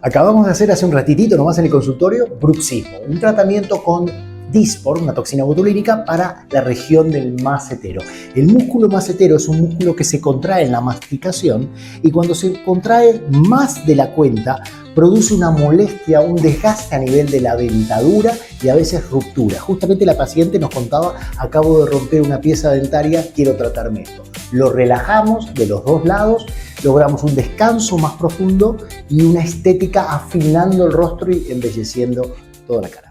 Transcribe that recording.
Acabamos de hacer hace un ratitito nomás en el consultorio bruxismo, un tratamiento con Dysport, una toxina botulínica para la región del macetero. El músculo macetero es un músculo que se contrae en la masticación y cuando se contrae más de la cuenta produce una molestia, un desgaste a nivel de la dentadura y a veces ruptura. Justamente la paciente nos contaba: acabo de romper una pieza dentaria, quiero tratarme esto. Lo relajamos de los dos lados, logramos un descanso más profundo y una estética afinando el rostro y embelleciendo toda la cara.